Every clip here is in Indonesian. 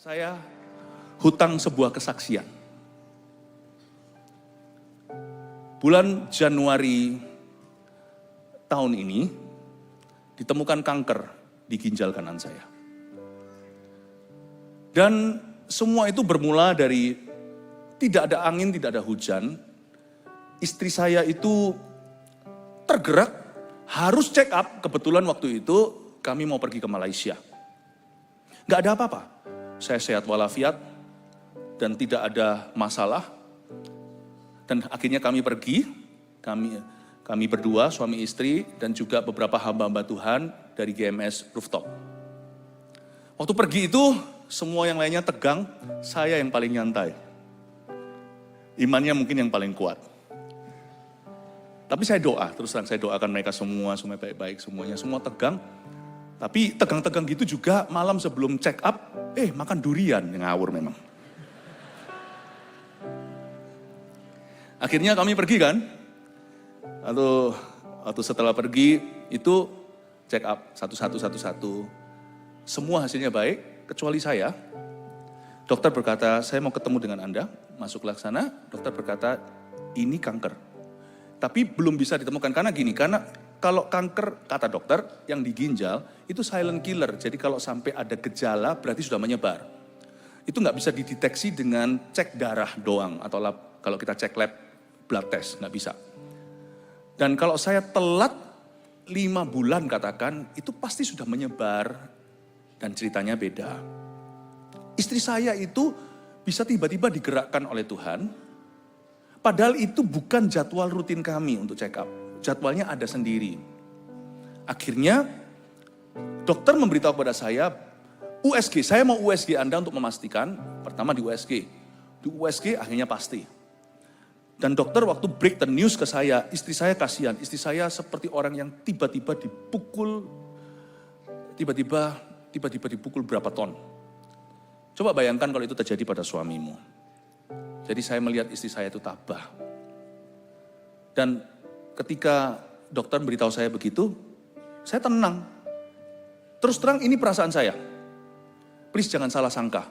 Saya hutang sebuah kesaksian. Bulan Januari tahun ini ditemukan kanker di ginjal kanan saya. Dan semua itu bermula dari tidak ada angin, tidak ada hujan. Istri saya itu tergerak, harus check up. Kebetulan waktu itu kami mau pergi ke Malaysia. Gak ada apa-apa. Saya sehat walafiat dan tidak ada masalah. Dan akhirnya kami pergi, kami berdua, suami istri, dan juga beberapa hamba-hamba Tuhan dari GMS Rooftop. Waktu pergi itu, semua yang lainnya tegang, saya yang paling nyantai. Imannya mungkin yang paling kuat. Tapi saya doa, terus terang saya doakan mereka semua baik-baik semuanya, semua tegang. Tapi tegang-tegang gitu juga malam sebelum check up, makan durian, yang ngawur memang. Akhirnya kami pergi kan, waktu setelah pergi itu check up satu-satu. Semua hasilnya baik, kecuali saya. Dokter berkata, saya mau ketemu dengan Anda, masuklah ke sana. Dokter berkata, ini kanker. Tapi belum bisa ditemukan, karena kalau kanker, kata dokter, yang di ginjal, itu silent killer. Jadi kalau sampai ada gejala, berarti sudah menyebar. Itu nggak bisa dideteksi dengan cek darah doang, atau kalau kita cek lab, blood test, nggak bisa. Dan kalau saya telat 5 bulan katakan, itu pasti sudah menyebar, dan ceritanya beda. Istri saya itu bisa tiba-tiba digerakkan oleh Tuhan, padahal itu bukan jadwal rutin kami untuk check up. Jadwalnya ada sendiri. Akhirnya dokter memberitahu kepada saya, USG, saya mau USG Anda untuk memastikan, pertama di USG. Di USG akhirnya pasti. Dan dokter waktu break the news ke saya, istri saya kasihan, istri saya seperti orang yang tiba-tiba dipukul berapa ton. Coba bayangkan kalau itu terjadi pada suamimu. Jadi saya melihat istri saya itu tabah. Dan ketika dokter beritahu saya begitu, saya tenang. Terus terang ini perasaan saya. Please jangan salah sangka.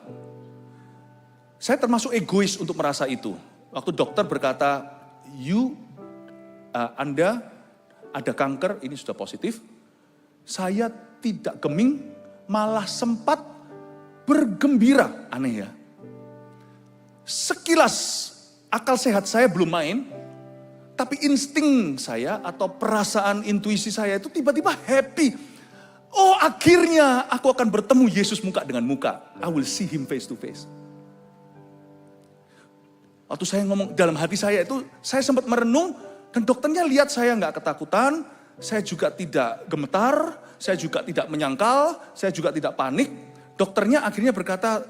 Saya termasuk egois untuk merasa itu. Waktu dokter berkata, Anda ada kanker, ini sudah positif. Saya tidak geming, malah sempat bergembira. Aneh ya. Sekilas akal sehat saya belum main, tapi insting saya atau perasaan intuisi saya itu tiba-tiba happy. Oh, akhirnya aku akan bertemu Yesus muka dengan muka. I will see him face to face. Waktu saya ngomong dalam hati saya itu, saya sempat merenung dan dokternya lihat saya nggak ketakutan, saya juga tidak gemetar, saya juga tidak menyangkal, saya juga tidak panik. Dokternya akhirnya berkata,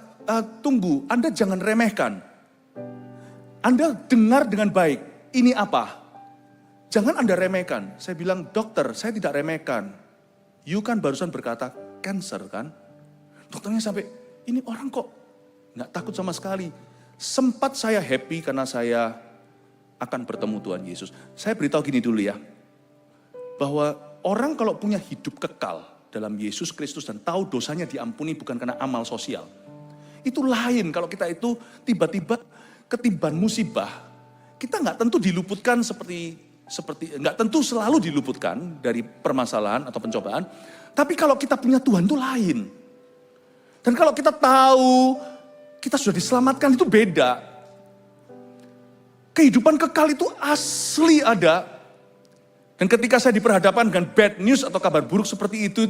tunggu, Anda jangan remehkan. Anda dengar dengan baik, ini apa? Jangan Anda remehkan. Saya bilang, dokter, saya tidak remehkan. You kan barusan berkata, cancer kan? Dokternya sampai, ini orang kok nggak takut sama sekali. Sempat saya happy karena saya akan bertemu Tuhan Yesus. Saya beritahu gini dulu ya, bahwa orang kalau punya hidup kekal dalam Yesus Kristus dan tahu dosanya diampuni bukan karena amal sosial. Itu lain kalau kita itu tiba-tiba ketiban musibah, kita nggak tentu diluputkan seperti nggak tentu selalu diluputkan dari permasalahan atau pencobaan. Tapi kalau kita punya Tuhan itu lain. Dan kalau kita tahu kita sudah diselamatkan itu beda. Kehidupan kekal itu asli ada. Dan ketika saya diperhadapkan dengan bad news atau kabar buruk seperti itu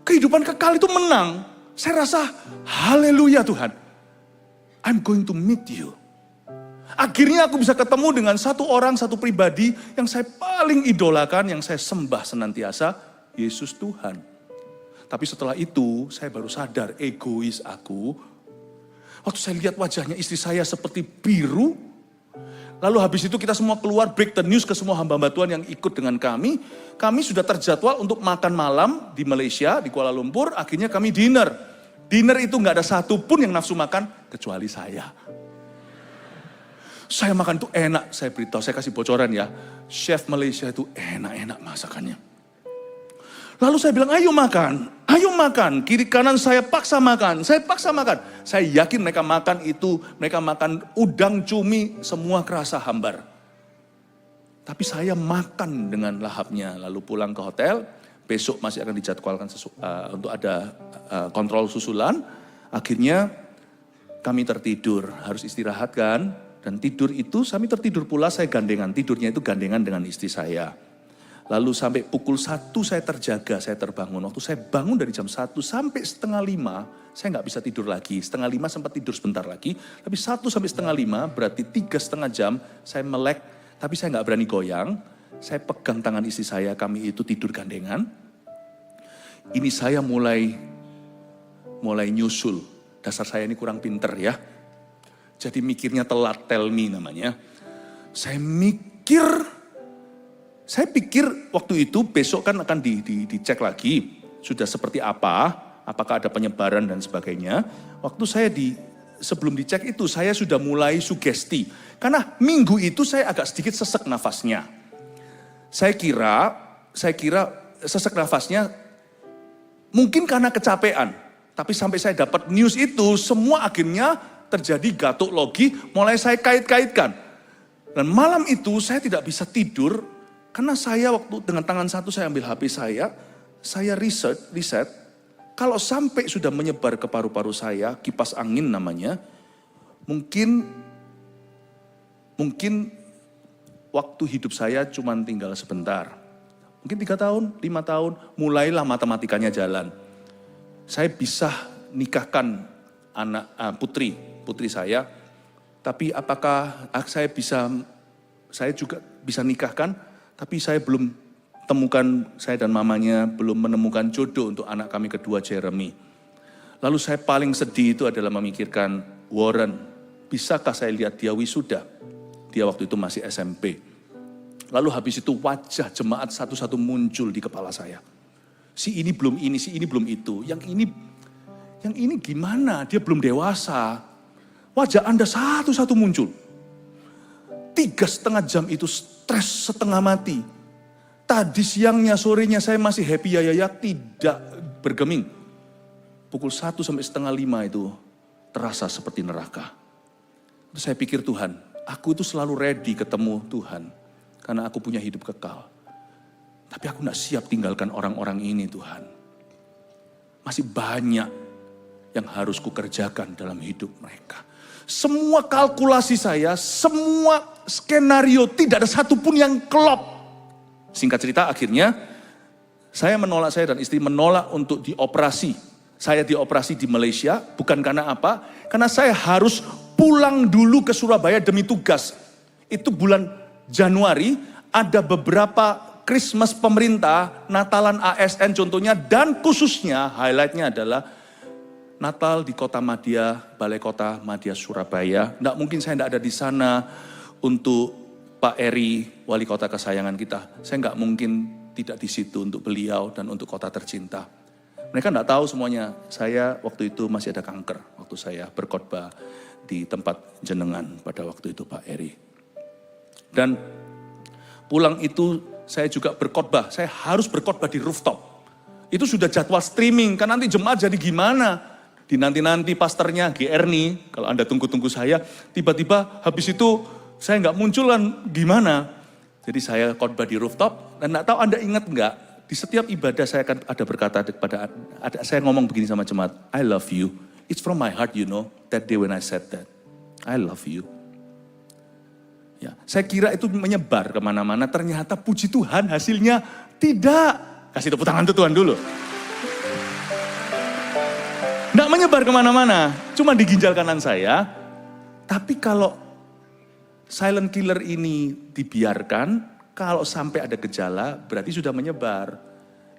kehidupan kekal itu menang. Saya rasa, haleluya Tuhan. I'm going to meet you. Akhirnya aku bisa ketemu dengan satu orang, satu pribadi yang saya paling idolakan, yang saya sembah senantiasa, Yesus Tuhan. Tapi setelah itu, saya baru sadar egois aku. Waktu saya lihat wajahnya istri saya seperti biru, lalu habis itu kita semua keluar break the news ke semua hamba-hamba Tuhan yang ikut dengan kami. Kami sudah terjadwal untuk makan malam di Malaysia, di Kuala Lumpur. Akhirnya kami dinner. Dinner itu gak ada satupun yang nafsu makan, kecuali saya. Saya makan itu enak, saya beritahu, saya kasih bocoran ya. Chef Malaysia itu enak-enak masakannya. Lalu saya bilang, ayo makan. Kiri kanan saya paksa makan. Saya yakin mereka makan udang, cumi, semua kerasa hambar. Tapi saya makan dengan lahapnya, lalu pulang ke hotel. Besok masih akan dijadwalkan untuk ada kontrol susulan. Akhirnya kami tertidur, harus istirahat kan. Dan tidur itu, kami tertidur pula, saya gandengan. Tidurnya itu gandengan dengan istri saya. Lalu sampai pukul 1 saya terjaga, saya terbangun. Waktu saya bangun dari jam 1 sampai setengah 5, saya nggak bisa tidur lagi. Setengah 5 sempat tidur sebentar lagi. Tapi 1 sampai setengah 5 berarti 3,5 jam saya melek. Tapi saya nggak berani goyang. Saya pegang tangan istri saya, kami itu tidur gandengan. Ini saya mulai nyusul. Dasar saya ini kurang pinter ya. Jadi mikirnya telat, tell me namanya. Saya pikir waktu itu besok kan akan dicek lagi. Sudah seperti apa, apakah ada penyebaran dan sebagainya. Waktu saya sebelum dicek itu saya sudah mulai sugesti. Karena minggu itu saya agak sedikit sesek nafasnya. Saya kira sesek nafasnya mungkin karena kecapean. Tapi sampai saya dapat news itu semua akhirnya terjadi gatuk logi, mulai saya kait-kaitkan. Dan malam itu saya tidak bisa tidur. Karena saya waktu dengan tangan satu saya ambil HP saya riset, kalau sampai sudah menyebar ke paru-paru saya, kipas angin namanya, mungkin waktu hidup saya cuma tinggal sebentar. Mungkin 3 tahun, 5 tahun, mulailah matematikanya jalan. Saya bisa nikahkan putri saya, tapi apakah saya juga bisa nikahkan? Tapi saya belum temukan, saya dan mamanya belum menemukan jodoh untuk anak kami kedua Jeremy. Lalu saya paling sedih itu adalah memikirkan Warren, bisakah saya lihat dia wisuda? Dia waktu itu masih SMP. Lalu habis itu wajah jemaat satu-satu muncul di kepala saya. Si ini belum ini, si ini belum itu. Yang ini gimana? Dia belum dewasa. Wajah Anda satu-satu muncul. 3,5 jam itu stres setengah mati. Tadi siangnya, sorenya saya masih happy ya, tidak bergeming. Pukul 1 sampai setengah 5 itu terasa seperti neraka. Terus saya pikir Tuhan, aku itu selalu ready ketemu Tuhan. Karena aku punya hidup kekal. Tapi aku gak siap tinggalkan orang-orang ini Tuhan. Masih banyak yang harus kukerjakan dalam hidup mereka. Semua kalkulasi saya, semua skenario, tidak ada satupun yang klop. Singkat cerita akhirnya, saya dan istri menolak untuk dioperasi. Saya dioperasi di Malaysia, bukan karena apa? Karena saya harus pulang dulu ke Surabaya demi tugas. Itu bulan Januari, ada beberapa Christmas pemerintah, Natalan ASN contohnya, dan khususnya highlightnya adalah Natal di Kota Madya, Balai Kota Madya Surabaya. Nggak mungkin saya nggak ada di sana untuk Pak Eri, wali kota kesayangan kita. Saya nggak mungkin tidak di situ untuk beliau dan untuk kota tercinta. Mereka nggak tahu semuanya. Saya waktu itu masih ada kanker. Waktu saya berkhotbah di tempat jenengan pada waktu itu Pak Eri. Dan pulang itu saya juga berkhotbah. Saya harus berkhotbah di rooftop. Itu sudah jadwal streaming. Kan nanti jemaat jadi gimana? Nanti pastornya GR nih, kalau Anda tunggu-tunggu saya, tiba-tiba habis itu saya nggak muncul kan gimana? Jadi saya khotbah di rooftop, dan nggak tahu Anda ingat nggak, di setiap ibadah saya akan ada berkata saya ngomong begini sama jemaat, I love you, it's from my heart you know, that day when I said that, I love you. Ya, saya kira itu menyebar kemana-mana, ternyata puji Tuhan hasilnya tidak. Kasih tepuk tangan untuk Tuhan dulu. Nggak menyebar kemana-mana, cuma di ginjal kanan saya. Tapi kalau silent killer ini dibiarkan, kalau sampai ada gejala, berarti sudah menyebar.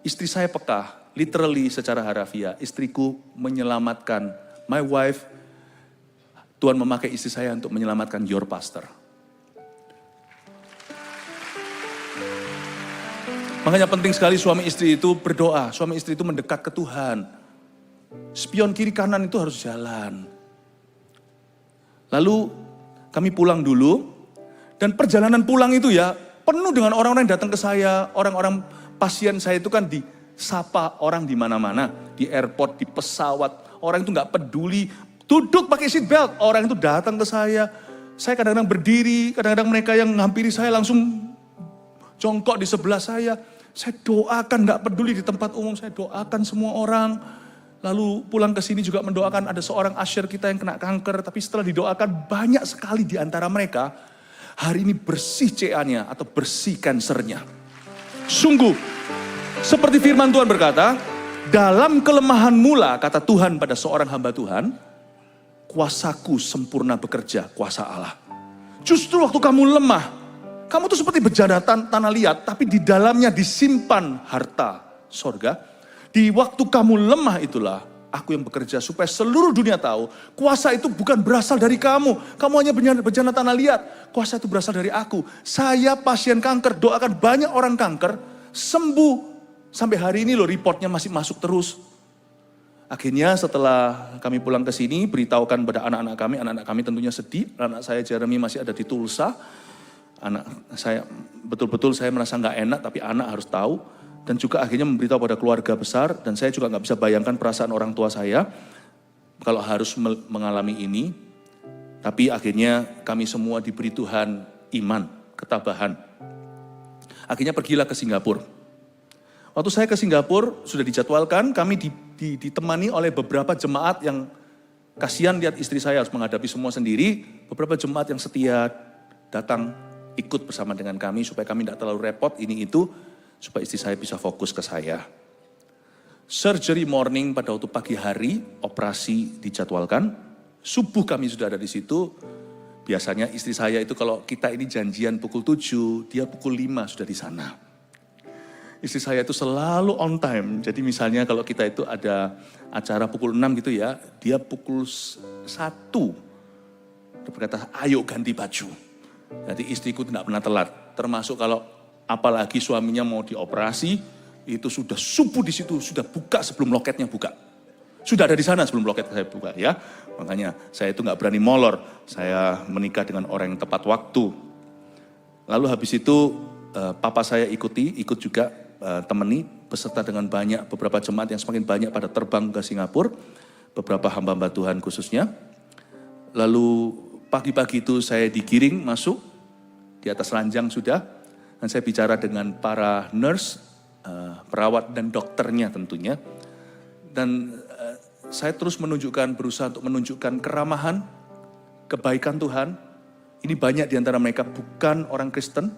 Istri saya peka, literally secara harafiah, istriku menyelamatkan, my wife, Tuhan memakai istri saya untuk menyelamatkan your pastor. Makanya penting sekali suami istri itu berdoa, suami istri itu mendekat ke Tuhan. Spion kiri kanan itu harus jalan. Lalu kami pulang dulu, dan perjalanan pulang itu ya penuh dengan orang-orang yang datang ke saya, orang-orang pasien saya itu kan sapa orang di mana-mana, di airport, di pesawat. Orang itu nggak peduli, duduk pakai seat belt. Orang itu datang ke saya kadang-kadang berdiri, kadang-kadang mereka yang menghampiri saya langsung jongkok di sebelah saya. Saya doakan, nggak peduli di tempat umum, saya doakan semua orang. Lalu pulang ke sini juga mendoakan, ada seorang usher kita yang kena kanker, tapi setelah didoakan banyak sekali di antara mereka, hari ini bersih CA-nya atau bersih kansernya. Sungguh, seperti firman Tuhan berkata, dalam kelemahan mula, kata Tuhan pada seorang hamba Tuhan, kuasaku sempurna bekerja, kuasa Allah. Justru waktu kamu lemah, kamu tuh seperti bejana tanah liat, tapi di dalamnya disimpan harta sorga. Di waktu kamu lemah itulah aku yang bekerja supaya seluruh dunia tahu kuasa itu bukan berasal dari kamu. Kamu hanya bejana tanah liat. Kuasa itu berasal dari aku. Saya pasien kanker, doakan banyak orang kanker sembuh. Sampai hari ini loh reportnya masih masuk terus. Akhirnya setelah kami pulang ke sini, beritahukan pada anak-anak kami tentunya sedih. Anak saya Jeremy masih ada di Tulsa. Anak saya betul-betul saya merasa nggak enak, tapi anak harus tahu. Dan juga akhirnya memberitahu pada keluarga besar, dan saya juga nggak bisa bayangkan perasaan orang tua saya kalau harus mengalami ini. Tapi akhirnya kami semua diberi Tuhan iman, ketabahan. Akhirnya pergilah ke Singapura. Waktu saya ke Singapura sudah dijadwalkan, kami ditemani oleh beberapa jemaat yang kasihan lihat istri saya harus menghadapi semua sendiri. Beberapa jemaat yang setia datang ikut bersama dengan kami supaya kami tidak terlalu repot ini itu. Supaya istri saya bisa fokus ke saya. Surgery morning pada waktu pagi hari, operasi dijadwalkan. Subuh kami sudah ada di situ. Biasanya istri saya itu kalau kita ini janjian pukul 7, dia pukul 5 sudah di sana. Istri saya itu selalu on time. Jadi misalnya kalau kita itu ada acara pukul 6 gitu ya, dia pukul 1. Dia berkata, ayo ganti baju. Jadi istriku tidak pernah telat. Termasuk kalau apalagi suaminya mau dioperasi, itu sudah subuh di situ, sudah buka sebelum loketnya buka. Sudah ada di sana sebelum loket saya buka ya. Makanya saya itu nggak berani molor. Saya menikah dengan orang yang tepat waktu. Lalu habis itu papa saya ikut juga temani beserta dengan beberapa jemaat yang semakin banyak pada terbang ke Singapura. Beberapa hamba-hamba Tuhan khususnya. Lalu pagi-pagi itu saya digiring masuk di atas ranjang sudah. Dan saya bicara dengan para nurse, perawat dan dokternya tentunya. Dan saya terus berusaha untuk menunjukkan keramahan, kebaikan Tuhan. Ini banyak di antara mereka bukan orang Kristen.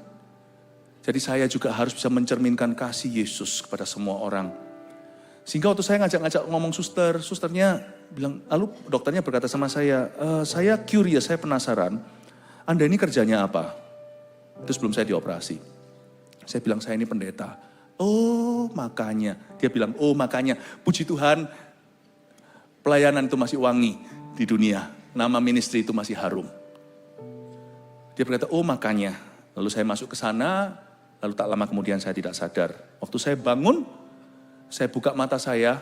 Jadi saya juga harus bisa mencerminkan kasih Yesus kepada semua orang. Sehingga waktu saya ngajak ngomong susternya bilang, lalu dokternya berkata sama saya curious, saya penasaran, Anda ini kerjanya apa? Itu sebelum saya dioperasi. Saya bilang, saya ini pendeta. Oh makanya, dia bilang, oh makanya, puji Tuhan, pelayanan itu masih wangi di dunia. Nama ministry itu masih harum. Dia berkata, oh makanya. Lalu saya masuk ke sana, lalu tak lama kemudian saya tidak sadar. Waktu saya bangun, saya buka mata saya,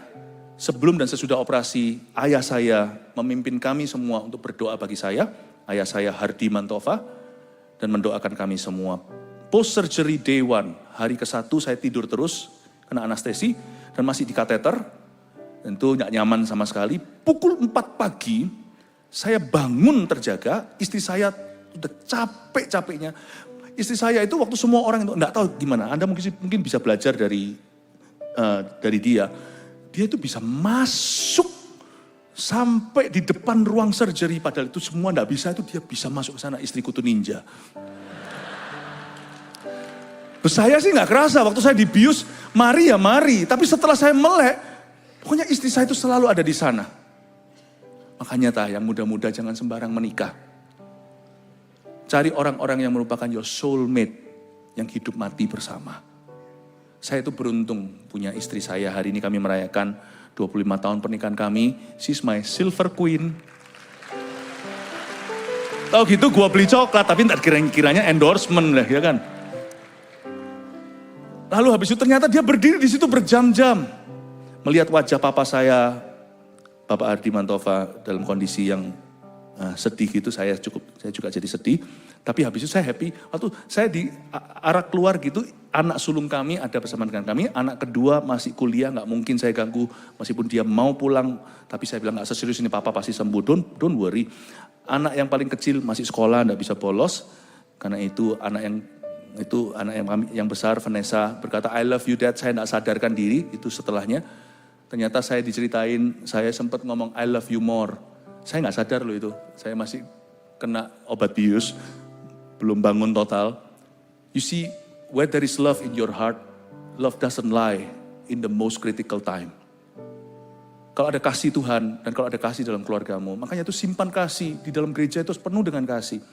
sebelum dan sesudah operasi, ayah saya memimpin kami semua untuk berdoa bagi saya. Ayah saya Hardi Mantova, dan mendoakan kami semua. Post surgery day 1, hari ke-1 saya tidur terus, kena anestesi, dan masih di kateter. Tentu nggak nyaman sama sekali. Pukul 4 pagi, saya bangun terjaga, istri saya udah capek-capeknya. Istri saya itu waktu semua orang itu nggak tahu gimana, Anda mungkin bisa belajar dari dia. Dia itu bisa masuk sampai di depan ruang surgery, padahal itu semua nggak bisa, itu dia bisa masuk ke sana. Istriku tuh ninja. Saya sih nggak kerasa, waktu saya dibius, mari ya mari. Tapi setelah saya melek, pokoknya istri saya itu selalu ada di sana. Makanya yang muda-muda jangan sembarang menikah. Cari orang-orang yang merupakan your soulmate, yang hidup mati bersama. Saya itu beruntung punya istri saya. Hari ini kami merayakan 25 tahun pernikahan kami. She's my silver queen. Tahu gitu gua beli coklat, tapi tak kiranya endorsement lah ya kan. Lalu habis itu ternyata dia berdiri di situ berjam-jam. Melihat wajah papa saya, Bapak Hardi Mantova dalam kondisi yang sedih gitu, saya juga jadi sedih. Tapi habis itu saya happy. Waktu saya di arah keluar gitu, anak sulung kami ada bersama dengan kami, anak kedua masih kuliah, nggak mungkin saya ganggu, meskipun dia mau pulang. Tapi saya bilang nggak seserius ini, papa pasti sembuh, don't worry. Anak yang paling kecil masih sekolah, nggak bisa bolos. Karena itu anak yang besar, Vanessa, berkata, I love you dad, saya nggak sadarkan diri, itu setelahnya. Ternyata saya diceritain, saya sempat ngomong I love you more. Saya nggak sadar loh itu, saya masih kena obat bius, belum bangun total. You see, where there is love in your heart, love doesn't lie in the most critical time. Kalau ada kasih Tuhan dan kalau ada kasih dalam keluargamu, makanya itu simpan kasih di dalam gereja itu penuh dengan kasih.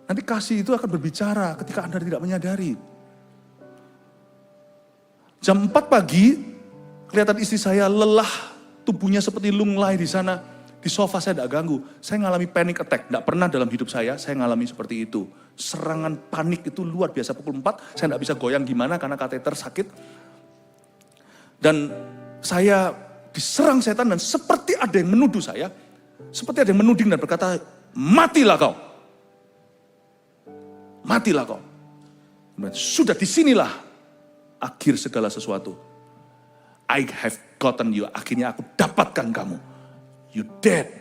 Nanti kasih itu akan berbicara ketika Anda tidak menyadari. Jam 4 pagi, kelihatan istri saya lelah, tubuhnya seperti lunglai di sana. Di sofa saya tidak ganggu. Saya ngalami panic attack. Tidak pernah dalam hidup saya ngalami seperti itu. Serangan panik itu luar biasa pukul 4. Saya tidak bisa goyang gimana karena kateter sakit. Dan saya diserang setan dan seperti ada yang menuduh saya. Seperti ada yang menuding dan berkata, matilah kau. Matilah kau. Sudah disinilah akhir segala sesuatu. I have gotten you. Akhirnya aku dapatkan kamu. You dead.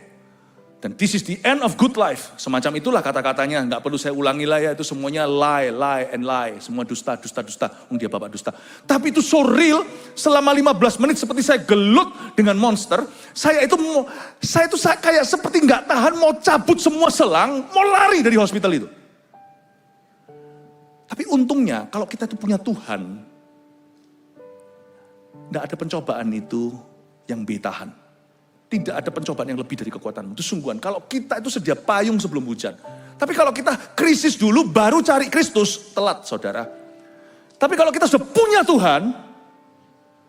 Dan this is the end of good life. Semacam itulah kata-katanya. Nggak perlu saya ulangi lah ya. Itu semuanya lie, lie, and lie. Semua dusta, dusta, dusta. Dia bapak dusta. Tapi itu so real. Selama 15 menit seperti saya gelut dengan monster. Saya itu kayak seperti nggak tahan. Mau cabut semua selang. Mau lari dari hospital itu. Tapi untungnya kalau kita itu punya Tuhan. Nggak ada pencobaan itu yang tahan. Tidak ada pencobaan yang lebih dari kekuatanmu. Itu sungguhan. Kalau kita itu sedia payung sebelum hujan. Tapi kalau kita krisis dulu baru cari Kristus, telat saudara. Tapi kalau kita sudah punya Tuhan,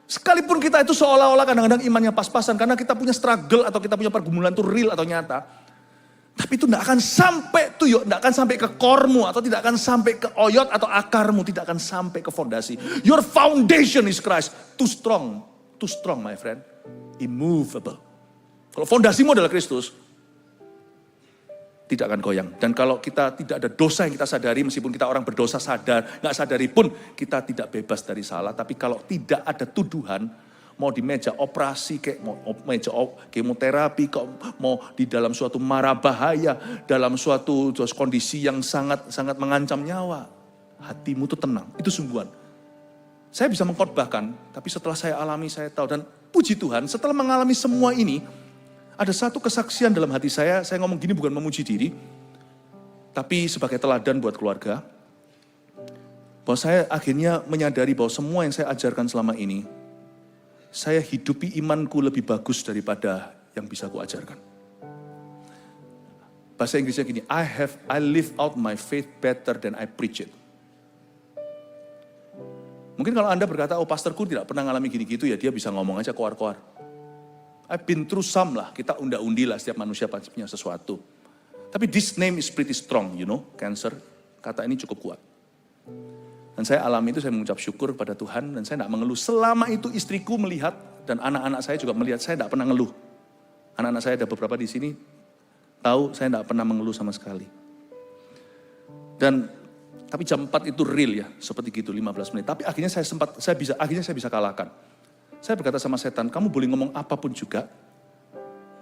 sekalipun kita itu seolah-olah kadang-kadang imannya pas-pasan. Karena kita punya struggle atau kita punya pergumulan itu real atau nyata. Tapi itu tidak akan sampai tuyuk, tidak akan sampai ke kormu. Atau tidak akan sampai ke oyot atau akarmu. Tidak akan sampai ke fondasi. Your foundation is Christ. Too strong my friend. Immovable. Kalau fondasimu adalah Kristus, tidak akan goyang. Dan kalau kita tidak ada dosa yang kita sadari, meskipun kita orang berdosa sadar, nggak sadari pun, kita tidak bebas dari salah. Tapi kalau tidak ada tuduhan, mau di meja operasi, kayak mau meja kemoterapi, mau di dalam suatu mara bahaya, dalam suatu kondisi yang sangat sangat mengancam nyawa, hatimu tuh tenang. Itu sungguhan. Saya bisa mengkhotbahkan, tapi setelah saya alami, saya tahu. Dan puji Tuhan, setelah mengalami semua ini, ada satu kesaksian dalam hati saya ngomong gini bukan memuji diri, tapi sebagai teladan buat keluarga, bahwa saya akhirnya menyadari bahwa semua yang saya ajarkan selama ini, saya hidupi imanku lebih bagus daripada yang bisa aku ajarkan. Bahasa Inggrisnya gini, I live out my faith better than I preach it. Mungkin kalau Anda berkata, oh pastorku tidak pernah ngalami gini-gitu ya, dia bisa ngomong aja koar-koar. I've been through some lah, kita unda-undi lah, setiap manusia pasti punya sesuatu. Tapi this name is pretty strong, you know, cancer. Kata ini cukup kuat. Dan saya alami itu, saya mengucap syukur pada Tuhan, dan saya tidak mengeluh. Selama itu istriku melihat, dan anak-anak saya juga melihat, saya tidak pernah ngeluh. Anak-anak saya ada beberapa di sini, tahu saya tidak pernah mengeluh sama sekali. Dan tapi jam 4 itu real ya, seperti gitu 15 menit. Tapi akhirnya saya bisa kalahkan. Saya berkata sama setan, kamu boleh ngomong apapun juga.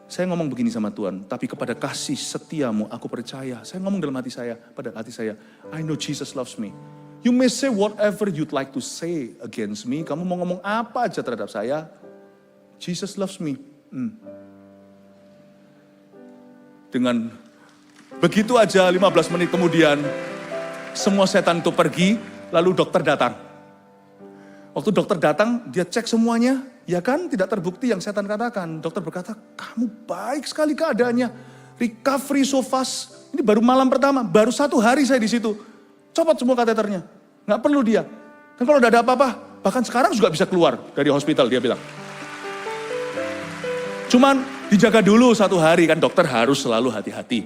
Saya ngomong begini sama Tuhan, tapi kepada kasih setiamu aku percaya. Saya ngomong dalam hati saya, pada hati saya, I know Jesus loves me. You may say whatever you'd like to say against me. Kamu mau ngomong apa aja terhadap saya. Jesus loves me. Dengan begitu aja 15 menit kemudian, semua setan itu pergi, lalu dokter datang. Waktu dokter datang, dia cek semuanya, ya kan tidak terbukti yang setan katakan. Dokter berkata, kamu baik sekali keadaannya, recovery so fast. Ini baru malam pertama, baru 1 hari saya di situ. Copot semua kateternya, nggak perlu dia. Dan kalau udah ada apa-apa, bahkan sekarang juga bisa keluar dari hospital, dia bilang. Cuman dijaga dulu 1 hari, kan dokter harus selalu hati-hati.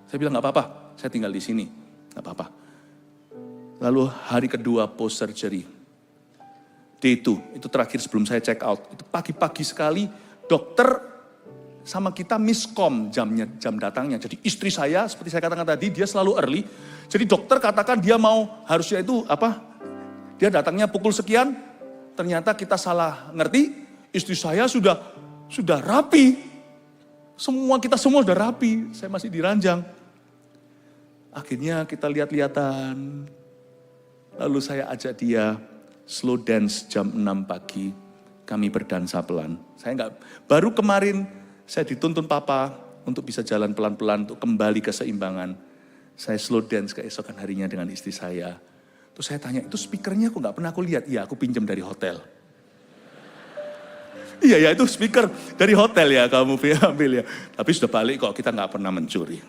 Saya bilang nggak apa-apa, saya tinggal di sini, nggak apa-apa. Lalu hari kedua post surgery. Day 2, itu terakhir sebelum saya check out. Itu pagi-pagi sekali dokter sama kita miskom jam datangnya. Jadi istri saya, seperti saya katakan tadi, dia selalu early. Jadi dokter katakan dia harusnya itu dia datangnya pukul sekian, ternyata kita salah ngerti, istri saya sudah rapi. Kita semua sudah rapi, saya masih diranjang. Akhirnya kita lihat-lihatan. Lalu saya ajak dia slow dance jam 6 pagi. Kami berdansa pelan. Baru kemarin saya dituntun papa untuk bisa jalan pelan-pelan untuk kembali ke seimbangan. Saya slow dance keesokan harinya dengan istri saya. Terus saya tanya, itu speakernya kok gak pernah aku lihat? Iya, aku pinjam dari hotel. Iya ya, itu speaker dari hotel ya kamu ambil ya. Tapi sudah balik kok, kita gak pernah mencuri.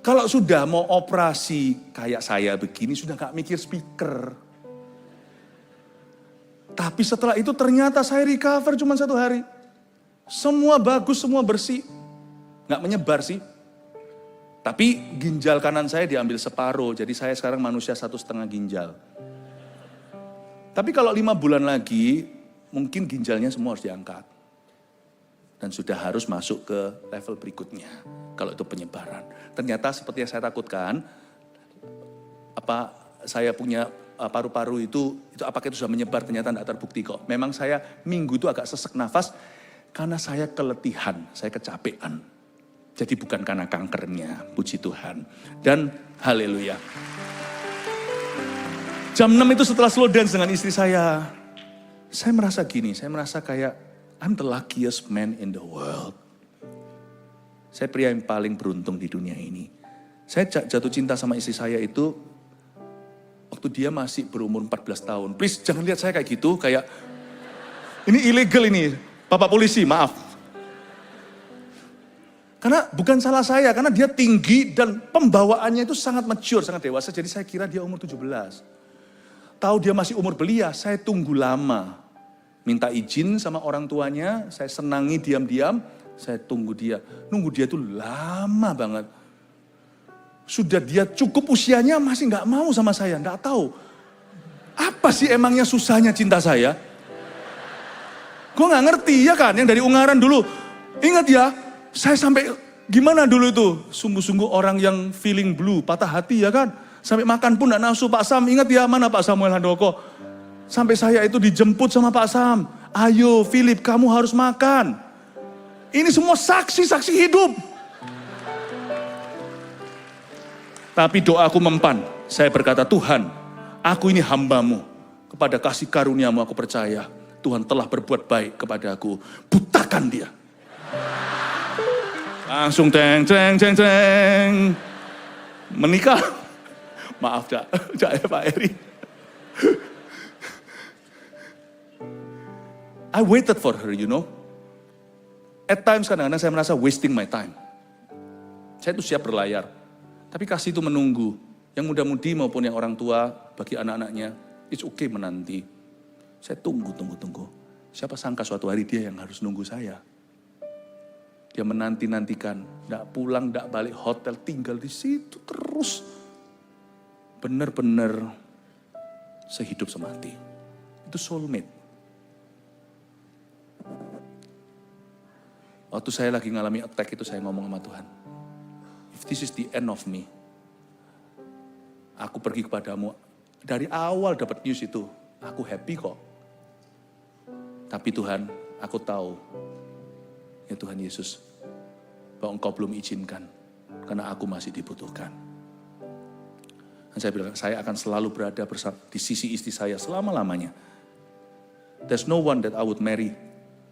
Kalau sudah mau operasi kayak saya begini, sudah gak mikir speaker. Tapi setelah itu ternyata saya recover cuma 1 hari. Semua bagus, semua bersih. Gak menyebar sih. Tapi ginjal kanan saya diambil separuh, jadi saya sekarang manusia 1,5 ginjal. Tapi kalau 5 bulan lagi, mungkin ginjalnya semua harus diangkat. Dan sudah harus masuk ke level berikutnya, kalau itu penyebaran. Ternyata seperti yang saya takutkan, saya punya paru-paru itu apakah itu sudah menyebar, ternyata tidak terbukti kok. Memang saya minggu itu agak sesek nafas, karena saya keletihan, saya kecapean. Jadi bukan karena kankernya, puji Tuhan. Dan haleluya. Jam 6 itu setelah slow dance dengan istri saya merasa gini, saya merasa kayak I'm the luckiest man in the world. Saya pria yang paling beruntung di dunia ini. Saya jatuh cinta sama istri saya itu waktu dia masih berumur 14 tahun. Please jangan lihat saya kayak gitu, kayak ini illegal ini, Bapak polisi, maaf. Karena bukan salah saya, karena dia tinggi dan pembawaannya itu sangat mature, sangat dewasa. Jadi saya kira dia umur 17. Tahu dia masih umur belia, saya tunggu lama. Minta izin sama orang tuanya, saya senangi diam-diam, saya tunggu dia. Nunggu dia itu lama banget. Sudah dia cukup usianya masih gak mau sama saya, gak tahu. Apa sih emangnya susahnya cinta saya? Gue gak ngerti ya kan, yang dari Ungaran dulu. Ingat ya, saya sampai gimana dulu itu? Sungguh-sungguh orang yang feeling blue, patah hati ya kan? Sampai makan pun gak nafsu Pak Sam, ingat ya mana Pak Samuel Handoko. Sampai saya itu dijemput sama Pak Sam. Ayo Philip, kamu harus makan. Ini semua saksi-saksi hidup. Tapi doaku mempan. Saya berkata, Tuhan, aku ini hambamu. Kepada kasih karuniamu aku percaya. Tuhan telah berbuat baik kepada aku. Butakan dia. Langsung ceng. Menikah. Maaf ya Pak Eri. I waited for her, you know. At times kadang-kadang saya merasa wasting my time. Saya itu siap berlayar. Tapi kasih itu menunggu. Yang muda-mudi maupun yang orang tua bagi anak-anaknya, it's okay menanti. Saya tunggu. Siapa sangka suatu hari dia yang harus nunggu saya. Dia menanti-nantikan, tidak pulang, tidak balik hotel, tinggal di situ terus. Benar-benar sehidup semati. Itu soulmate. Waktu saya lagi ngalami attack itu saya ngomong sama Tuhan. If this is the end of me, aku pergi kepadamu. Dari awal dapat news itu, aku happy kok. Tapi Tuhan, aku tahu, ya Tuhan Yesus, bahwa Engkau belum izinkan, karena aku masih dibutuhkan. Dan saya bilang, saya akan selalu berada di sisi istri saya selama-lamanya. There's no one that I would marry.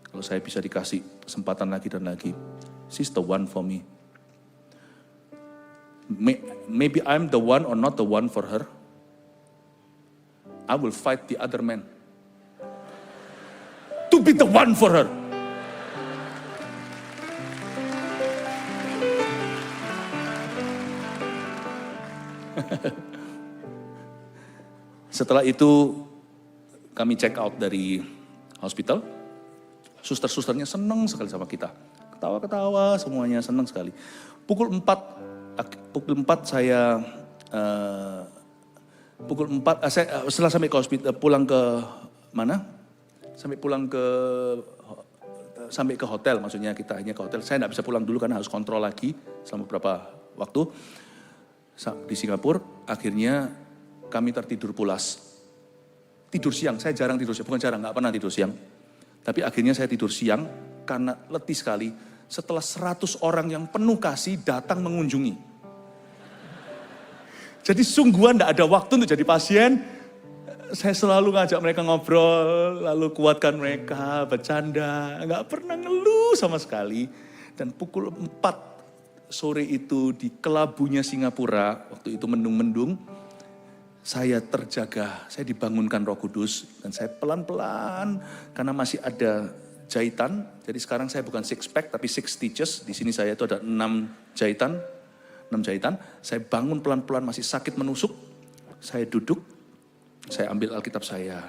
Kalau saya bisa dikasih kesempatan lagi dan lagi. She's the one for me. Maybe I'm the one or not the one for her. I will fight the other man. To be the one for her. Setelah itu kami check out dari hospital. Suster-susternya senang sekali sama kita. Ketawa-ketawa semuanya senang sekali. Pukul 4 saya setelah sampai ke hospital pulang ke mana? sampai ke hotel, maksudnya kita hanya ke hotel. Saya tidak bisa pulang dulu karena harus kontrol lagi selama beberapa waktu. Di Singapura, akhirnya kami tertidur pulas. Tidur siang, saya jarang tidur siang, bukan jarang, nggak pernah tidur siang. Tapi akhirnya saya tidur siang karena letih sekali. Setelah 100 orang yang penuh kasih datang mengunjungi. Jadi sungguhan tidak ada waktu untuk jadi pasien. Saya selalu ngajak mereka ngobrol, lalu kuatkan mereka, bercanda. Nggak pernah ngeluh sama sekali. Dan pukul 4 sore itu di kelabunya Singapura, waktu itu mendung-mendung, saya terjaga, saya dibangunkan Roh Kudus. Dan saya pelan-pelan, karena masih ada jahitan. Jadi sekarang saya bukan 6 pack, tapi 6 stitches. Di sini saya itu ada 6 jahitan. Saya bangun pelan-pelan, masih sakit menusuk. Saya duduk. Saya ambil Alkitab saya.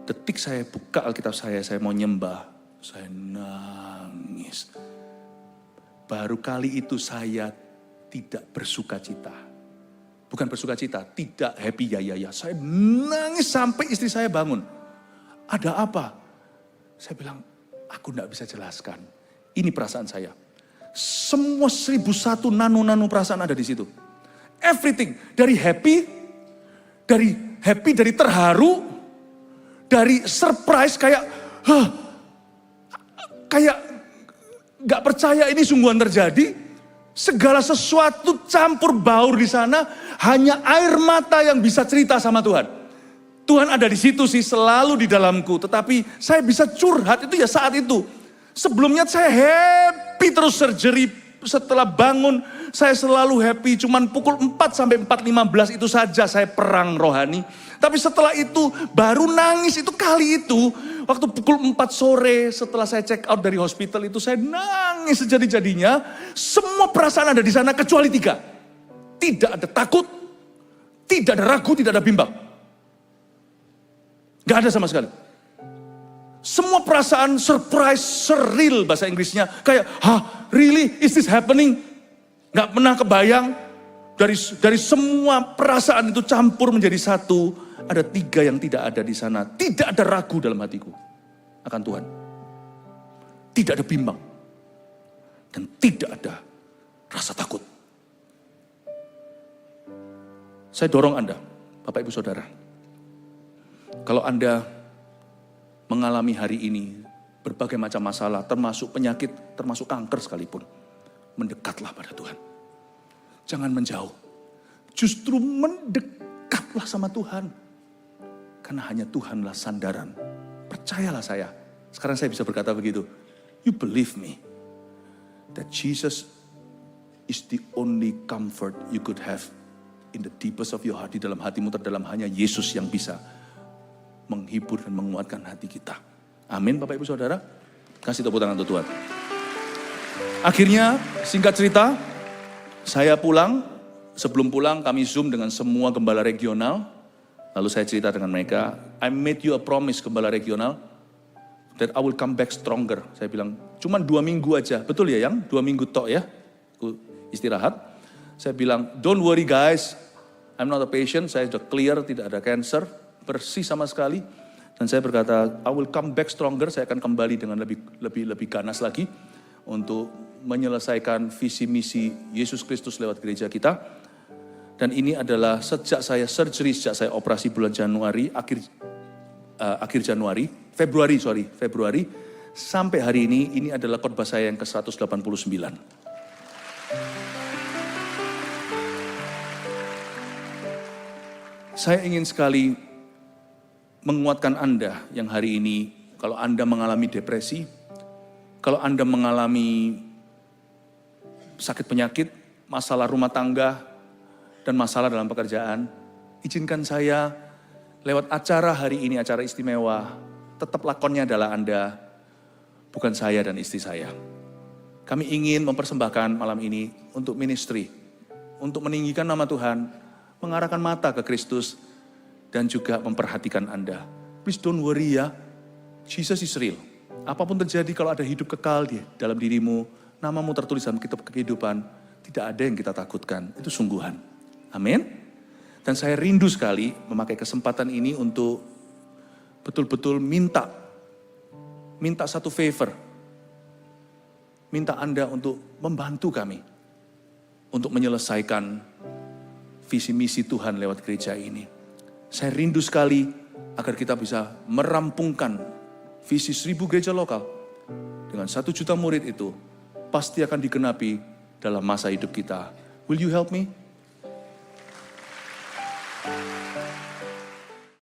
Detik saya buka Alkitab saya mau nyembah. Saya nangis. Baru kali itu saya tidak bersuka cita. Bukan bersuka cita, tidak happy ya. Saya nangis sampai istri saya bangun. Ada apa? Saya bilang, aku tidak bisa jelaskan. Ini perasaan saya. Semua 1001 nano perasaan ada di situ. Everything. Dari happy, dari terharu, dari surprise kayak gak percaya ini sungguhan terjadi. Segala sesuatu campur baur di sana, hanya air mata yang bisa cerita sama Tuhan. Tuhan ada di situ sih, selalu di dalamku. Tetapi saya bisa curhat itu ya saat itu. Sebelumnya saya happy terus surgery. Setelah bangun saya selalu happy. Cuman pukul 4 sampai 4.15 itu saja saya perang rohani. Tapi setelah itu baru nangis itu kali itu. Waktu pukul 4 sore setelah saya check out dari hospital itu saya nangis sejadi-jadinya. Semua perasaan ada di sana kecuali 3. Tidak ada takut, tidak ada ragu, tidak ada bimbang. Gak ada sama sekali. Semua perasaan surprise, surreal bahasa Inggrisnya. Kayak, really? Is this happening? Gak pernah kebayang. Dari semua perasaan itu campur menjadi satu. Ada 3 yang tidak ada di sana. Tidak ada ragu dalam hatiku akan Tuhan. Tidak ada bimbang. Dan tidak ada rasa takut. Saya dorong Anda, Bapak Ibu Saudara. Kalau Anda mengalami hari ini berbagai macam masalah, termasuk penyakit, termasuk kanker sekalipun, mendekatlah pada Tuhan. Jangan menjauh. Justru mendekatlah sama Tuhan. Karena hanya Tuhanlah sandaran. Percayalah saya. Sekarang saya bisa berkata begitu. You believe me. That Jesus is the only comfort you could have in the deepest of your heart. Di dalam hatimu terdalam hanya Yesus yang bisa menghibur dan menguatkan hati kita. Amin Bapak Ibu Saudara. Kasih tepuk tangan untuk Tuhan. Akhirnya singkat cerita, saya pulang. Sebelum pulang kami Zoom dengan semua gembala regional. Lalu saya cerita dengan mereka, I made you a promise gembala regional, that I will come back stronger. Saya bilang, cuman 2 minggu aja. Betul ya Yang? 2 minggu tok ya. Aku istirahat. Saya bilang, don't worry guys, I'm not a patient, saya sudah clear, tidak ada cancer. Bersih sama sekali. Dan saya berkata, I will come back stronger, saya akan kembali dengan lebih ganas lagi untuk menyelesaikan visi misi Yesus Kristus lewat gereja kita. Dan ini adalah sejak saya surgery, sejak saya operasi bulan Januari, Februari, sampai hari ini adalah khotbah saya yang ke-189. Saya ingin sekali menguatkan Anda yang hari ini, kalau Anda mengalami depresi, kalau Anda mengalami sakit penyakit, masalah rumah tangga, dan masalah dalam pekerjaan, izinkan saya lewat acara hari ini, acara istimewa, tetap lakonnya adalah Anda, bukan saya dan istri saya. Kami ingin mempersembahkan malam ini untuk ministry, untuk meninggikan nama Tuhan, mengarahkan mata ke Kristus, dan juga memperhatikan Anda. Please don't worry ya, Jesus is real. Apapun terjadi kalau ada hidup kekal di dalam dirimu, namamu tertulis dalam kitab kehidupan, tidak ada yang kita takutkan, itu sungguhan. Amin. Dan saya rindu sekali memakai kesempatan ini untuk betul-betul minta minta satu favor. Minta Anda untuk membantu kami. Untuk menyelesaikan visi misi Tuhan lewat gereja ini. Saya rindu sekali agar kita bisa merampungkan visi 1000 gereja lokal. Dengan 1 juta murid itu, pasti akan digenapi dalam masa hidup kita. Will you help me?